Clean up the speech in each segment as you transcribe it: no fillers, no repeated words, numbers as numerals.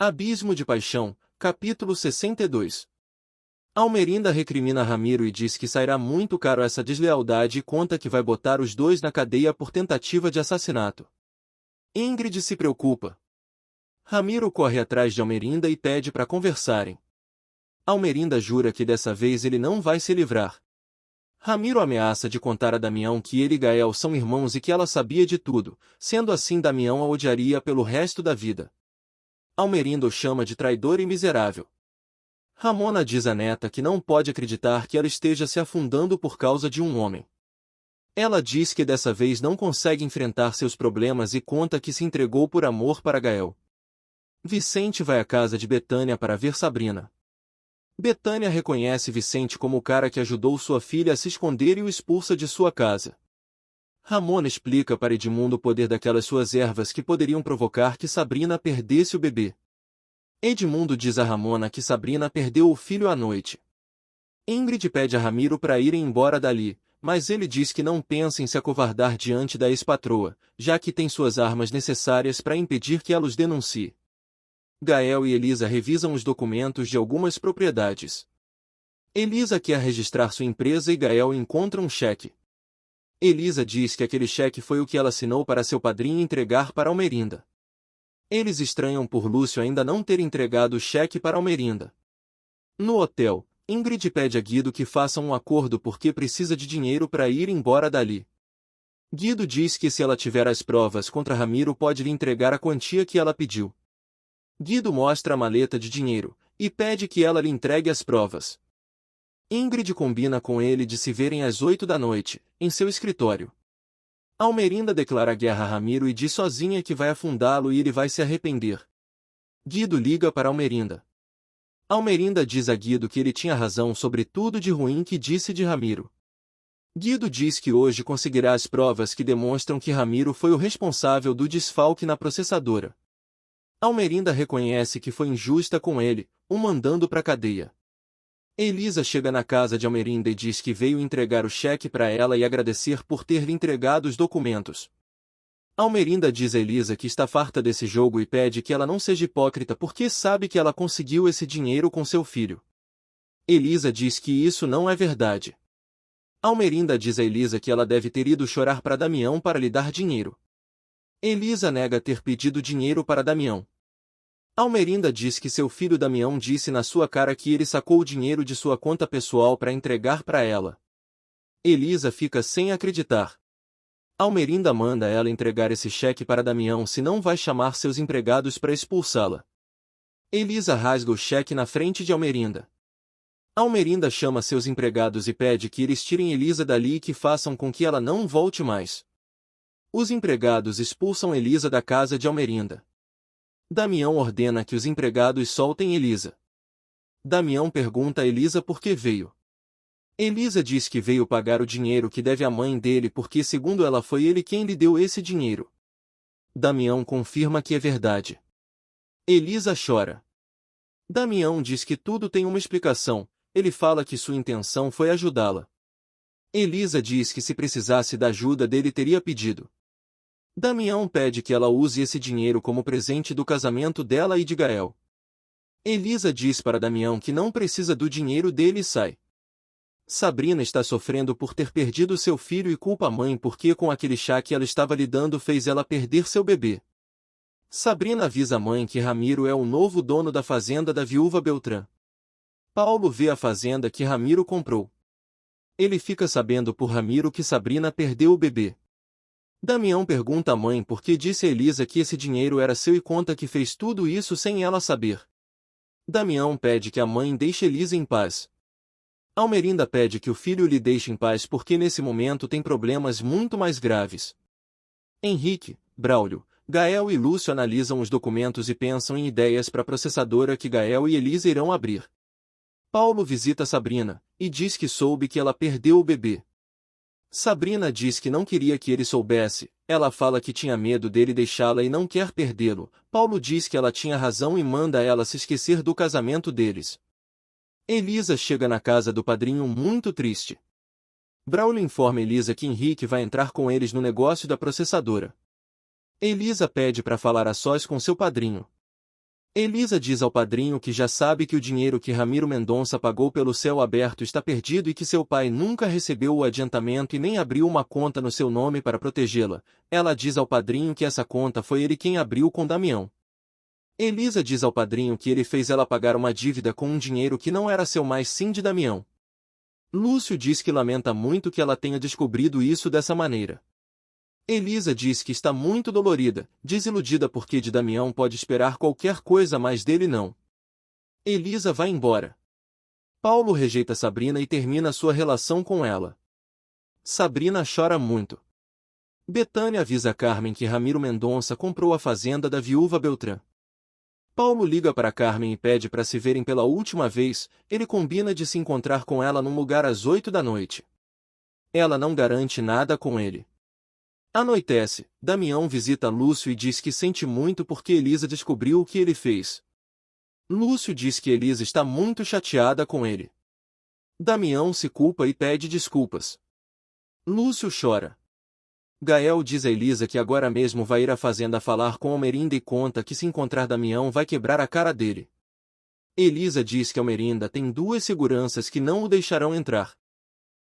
Abismo de Paixão, capítulo 62. Almerinda recrimina Ramiro e diz que sairá muito caro essa deslealdade e conta que vai botar os dois na cadeia por tentativa de assassinato. Ingrid se preocupa. Ramiro corre atrás de Almerinda e pede para conversarem. Almerinda jura que dessa vez ele não vai se livrar. Ramiro ameaça de contar a Damião que ele e Gael são irmãos e que ela sabia de tudo, sendo assim Damião a odiaria pelo resto da vida. Almerinda o chama de traidor e miserável. Ramona diz à neta que não pode acreditar que ela esteja se afundando por causa de um homem. Ela diz que dessa vez não consegue enfrentar seus problemas e conta que se entregou por amor para Gael. Vicente vai à casa de Betânia para ver Sabrina. Betânia reconhece Vicente como o cara que ajudou sua filha a se esconder e o expulsa de sua casa. Ramona explica para Edmundo o poder daquelas suas ervas que poderiam provocar que Sabrina perdesse o bebê. Edmundo diz a Ramona que Sabrina perdeu o filho à noite. Ingrid pede a Ramiro para irem embora dali, mas ele diz que não pensa em se acovardar diante da ex-patroa, já que tem suas armas necessárias para impedir que ela os denuncie. Gael e Elisa revisam os documentos de algumas propriedades. Elisa quer registrar sua empresa e Gael encontra um cheque. Elisa diz que aquele cheque foi o que ela assinou para seu padrinho entregar para Almerinda. Eles estranham por Lúcio ainda não ter entregado o cheque para Almerinda. No hotel, Ingrid pede a Guido que faça um acordo porque precisa de dinheiro para ir embora dali. Guido diz que se ela tiver as provas contra Ramiro pode lhe entregar a quantia que ela pediu. Guido mostra a maleta de dinheiro, e pede que ela lhe entregue as provas. Ingrid combina com ele de se verem às 8 da noite, em seu escritório. Almerinda declara guerra a Ramiro e diz sozinha que vai afundá-lo e ele vai se arrepender. Guido liga para Almerinda. Almerinda diz a Guido que ele tinha razão sobre tudo de ruim que disse de Ramiro. Guido diz que hoje conseguirá as provas que demonstram que Ramiro foi o responsável do desfalque na processadora. Almerinda reconhece que foi injusta com ele, o mandando para a cadeia. Elisa chega na casa de Almerinda e diz que veio entregar o cheque para ela e agradecer por ter lhe entregado os documentos. Almerinda diz a Elisa que está farta desse jogo e pede que ela não seja hipócrita porque sabe que ela conseguiu esse dinheiro com seu filho. Elisa diz que isso não é verdade. Almerinda diz a Elisa que ela deve ter ido chorar para Damião para lhe dar dinheiro. Elisa nega ter pedido dinheiro para Damião. Almerinda diz que seu filho Damião disse na sua cara que ele sacou o dinheiro de sua conta pessoal para entregar para ela. Elisa fica sem acreditar. Almerinda manda ela entregar esse cheque para Damião senão vai chamar seus empregados para expulsá-la. Elisa rasga o cheque na frente de Almerinda. Almerinda chama seus empregados e pede que eles tirem Elisa dali e que façam com que ela não volte mais. Os empregados expulsam Elisa da casa de Almerinda. Damião ordena que os empregados soltem Elisa. Damião pergunta a Elisa por que veio. Elisa diz que veio pagar o dinheiro que deve à mãe dele porque, segundo ela, foi ele quem lhe deu esse dinheiro. Damião confirma que é verdade. Elisa chora. Damião diz que tudo tem uma explicação, ele fala que sua intenção foi ajudá-la. Elisa diz que se precisasse da ajuda dele teria pedido. Damião pede que ela use esse dinheiro como presente do casamento dela e de Gael. Elisa diz para Damião que não precisa do dinheiro dele e sai. Sabrina está sofrendo por ter perdido seu filho e culpa a mãe porque com aquele chá que ela estava lhe dando fez ela perder seu bebê. Sabrina avisa a mãe que Ramiro é o novo dono da fazenda da viúva Beltrán. Paulo vê a fazenda que Ramiro comprou. Ele fica sabendo por Ramiro que Sabrina perdeu o bebê. Damião pergunta à mãe por que disse a Elisa que esse dinheiro era seu e conta que fez tudo isso sem ela saber. Damião pede que a mãe deixe Elisa em paz. Almerinda pede que o filho lhe deixe em paz porque nesse momento tem problemas muito mais graves. Henrique, Braulio, Gael e Lúcio analisam os documentos e pensam em ideias para a processadora que Gael e Elisa irão abrir. Paulo visita Sabrina, e diz que soube que ela perdeu o bebê. Sabrina diz que não queria que ele soubesse, ela fala que tinha medo dele deixá-la e não quer perdê-lo. Paulo diz que ela tinha razão e manda ela se esquecer do casamento deles. Elisa chega na casa do padrinho muito triste. Braulio informa Elisa que Henrique vai entrar com eles no negócio da processadora. Elisa pede para falar a sós com seu padrinho. Elisa diz ao padrinho que já sabe que o dinheiro que Ramiro Mendonça pagou pelo céu aberto está perdido e que seu pai nunca recebeu o adiantamento e nem abriu uma conta no seu nome para protegê-la. Ela diz ao padrinho que essa conta foi ele quem abriu com Damião. Elisa diz ao padrinho que ele fez ela pagar uma dívida com um dinheiro que não era seu, mas sim de Damião. Lúcio diz que lamenta muito que ela tenha descobrido isso dessa maneira. Elisa diz que está muito dolorida, desiludida porque de Damião pode esperar qualquer coisa, mas dele não. Elisa vai embora. Paulo rejeita Sabrina e termina sua relação com ela. Sabrina chora muito. Betânia avisa Carmen que Ramiro Mendonça comprou a fazenda da viúva Beltrán. Paulo liga para Carmen e pede para se verem pela última vez. Ele combina de se encontrar com ela num lugar às 8 da noite. Ela não garante nada com ele. Anoitece, Damião visita Lúcio e diz que sente muito porque Elisa descobriu o que ele fez. Lúcio diz que Elisa está muito chateada com ele. Damião se culpa e pede desculpas. Lúcio chora. Gael diz a Elisa que agora mesmo vai ir à fazenda falar com Almerinda e conta que se encontrar Damião vai quebrar a cara dele. Elisa diz que Almerinda tem duas seguranças que não o deixarão entrar.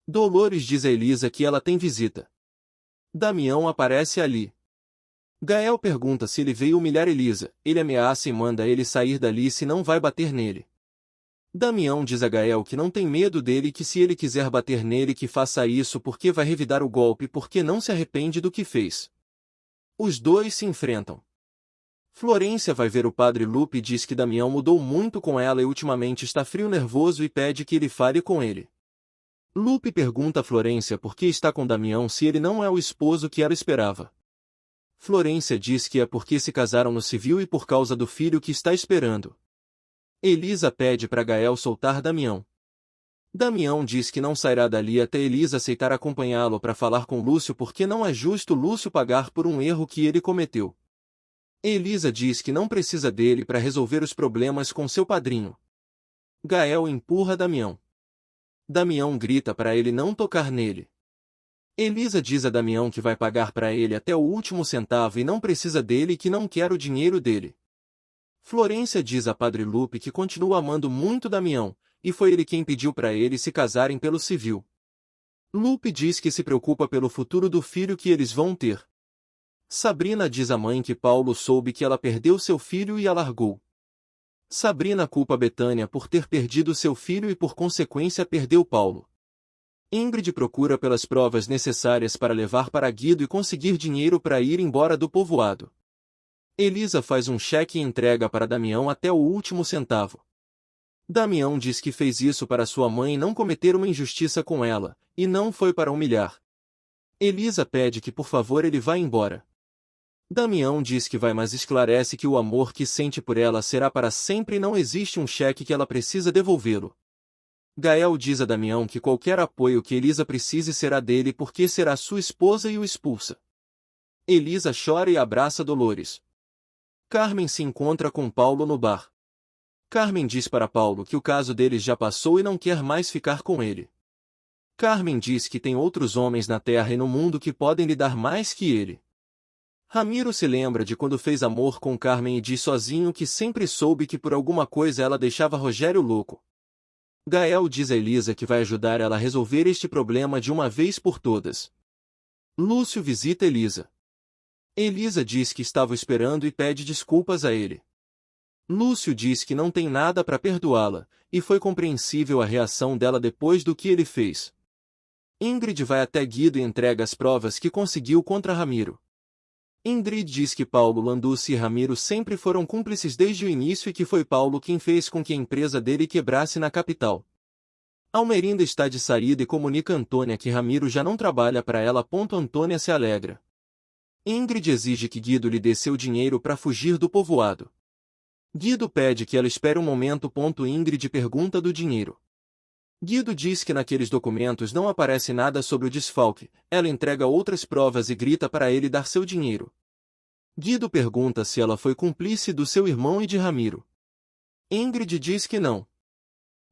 Dolores diz a Elisa que ela tem visita. Damião aparece ali. Gael pergunta se ele veio humilhar Elisa. Ele ameaça e manda ele sair dali se não vai bater nele. Damião diz a Gael que não tem medo dele e que se ele quiser bater nele que faça isso porque vai revidar o golpe porque não se arrepende do que fez. Os dois se enfrentam. Florência vai ver o padre Lupe e diz que Damião mudou muito com ela e ultimamente está frio nervoso e pede que ele fale com ele. Lupe pergunta a Florência por que está com Damião se ele não é o esposo que ela esperava. Florência diz que é porque se casaram no civil e por causa do filho que está esperando. Elisa pede para Gael soltar Damião. Damião diz que não sairá dali até Elisa aceitar acompanhá-lo para falar com Lúcio porque não é justo Lúcio pagar por um erro que ele cometeu. Elisa diz que não precisa dele para resolver os problemas com seu padrinho. Gael empurra Damião. Damião grita para ele não tocar nele. Elisa diz a Damião que vai pagar para ele até o último centavo e não precisa dele e que não quer o dinheiro dele. Florência diz a Padre Lupe que continua amando muito Damião, e foi ele quem pediu para eles se casarem pelo civil. Lupe diz que se preocupa pelo futuro do filho que eles vão ter. Sabrina diz à mãe que Paulo soube que ela perdeu seu filho e a largou. Sabrina culpa Betânia por ter perdido seu filho e por consequência perdeu Paulo. Ingrid procura pelas provas necessárias para levar para Guido e conseguir dinheiro para ir embora do povoado. Elisa faz um cheque e entrega para Damião até o último centavo. Damião diz que fez isso para sua mãe não cometer uma injustiça com ela, e não foi para humilhar. Elisa pede que por favor ele vá embora. Damião diz que vai, mas esclarece que o amor que sente por ela será para sempre e não existe um cheque que ela precisa devolvê-lo. Gael diz a Damião que qualquer apoio que Elisa precise será dele porque será sua esposa e o expulsa. Elisa chora e abraça Dolores. Carmen se encontra com Paulo no bar. Carmen diz para Paulo que o caso deles já passou e não quer mais ficar com ele. Carmen diz que tem outros homens na terra e no mundo que podem lhe dar mais que ele. Ramiro se lembra de quando fez amor com Carmen e diz sozinho que sempre soube que por alguma coisa ela deixava Rogério louco. Gael diz a Elisa que vai ajudar ela a resolver este problema de uma vez por todas. Lúcio visita Elisa. Elisa diz que estava esperando e pede desculpas a ele. Lúcio diz que não tem nada para perdoá-la, e foi compreensível a reação dela depois do que ele fez. Ingrid vai até Guido e entrega as provas que conseguiu contra Ramiro. Ingrid diz que Paulo Landucci e Ramiro sempre foram cúmplices desde o início e que foi Paulo quem fez com que a empresa dele quebrasse na capital. Almerinda está de saída e comunica a Antônia que Ramiro já não trabalha para ela. Antônia se alegra. Ingrid exige que Guido lhe dê seu dinheiro para fugir do povoado. Guido pede que ela espere um momento. Ingrid pergunta do dinheiro. Guido diz que naqueles documentos não aparece nada sobre o desfalque. Ela entrega outras provas e grita para ele dar seu dinheiro. Guido pergunta se ela foi cúmplice do seu irmão e de Ramiro. Ingrid diz que não.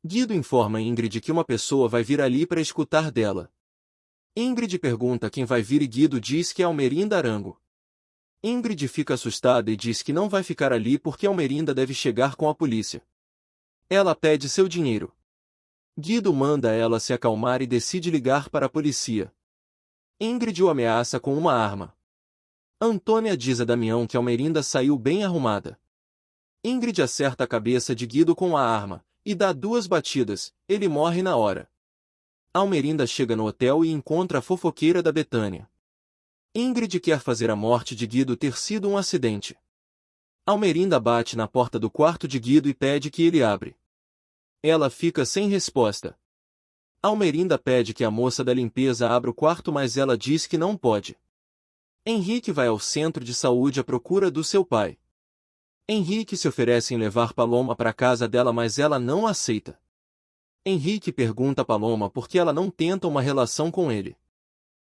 Guido informa Ingrid que uma pessoa vai vir ali para escutar dela. Ingrid pergunta quem vai vir e Guido diz que é Almerinda Arango. Ingrid fica assustada e diz que não vai ficar ali porque Almerinda deve chegar com a polícia. Ela pede seu dinheiro. Guido manda ela se acalmar e decide ligar para a polícia. Ingrid o ameaça com uma arma. Antônia diz a Damião que Almerinda saiu bem arrumada. Ingrid acerta a cabeça de Guido com a arma, e dá 2 batidas, ele morre na hora. Almerinda chega no hotel e encontra a fofoqueira da Betânia. Ingrid quer fazer a morte de Guido ter sido um acidente. Almerinda bate na porta do quarto de Guido e pede que ele abra. Ela fica sem resposta. Almerinda pede que a moça da limpeza abra o quarto, mas ela diz que não pode. Henrique vai ao centro de saúde à procura do seu pai. Henrique se oferece em levar Paloma para a casa dela, mas ela não aceita. Henrique pergunta a Paloma por que ela não tenta uma relação com ele.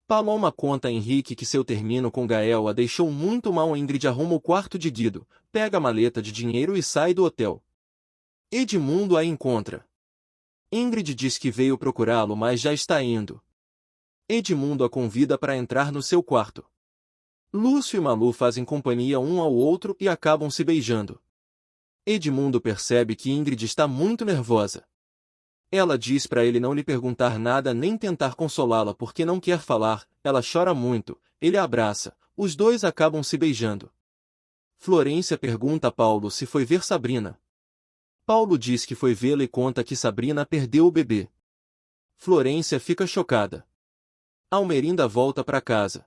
Paloma conta a Henrique que seu término com Gael a deixou muito mal. Ingrid arruma o quarto de Guido, pega a maleta de dinheiro e sai do hotel. Edmundo a encontra. Ingrid diz que veio procurá-lo, mas já está indo. Edmundo a convida para entrar no seu quarto. Lúcio e Malu fazem companhia um ao outro e acabam se beijando. Edmundo percebe que Ingrid está muito nervosa. Ela diz para ele não lhe perguntar nada nem tentar consolá-la porque não quer falar. Ela chora muito, ele a abraça, os dois acabam se beijando. Florência pergunta a Paulo se foi ver Sabrina. Paulo diz que foi vê-la e conta que Sabrina perdeu o bebê. Florência fica chocada. Almerinda volta para casa.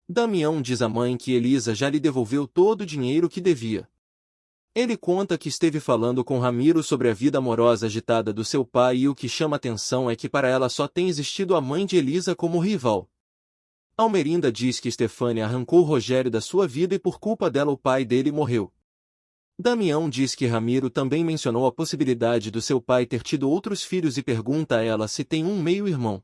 Damião diz à mãe que Elisa já lhe devolveu todo o dinheiro que devia. Ele conta que esteve falando com Ramiro sobre a vida amorosa agitada do seu pai e o que chama atenção é que para ela só tem existido a mãe de Elisa como rival. Almerinda diz que Stefânia arrancou Rogério da sua vida e por culpa dela o pai dele morreu. Damião diz que Ramiro também mencionou a possibilidade do seu pai ter tido outros filhos e pergunta a ela se tem um meio-irmão.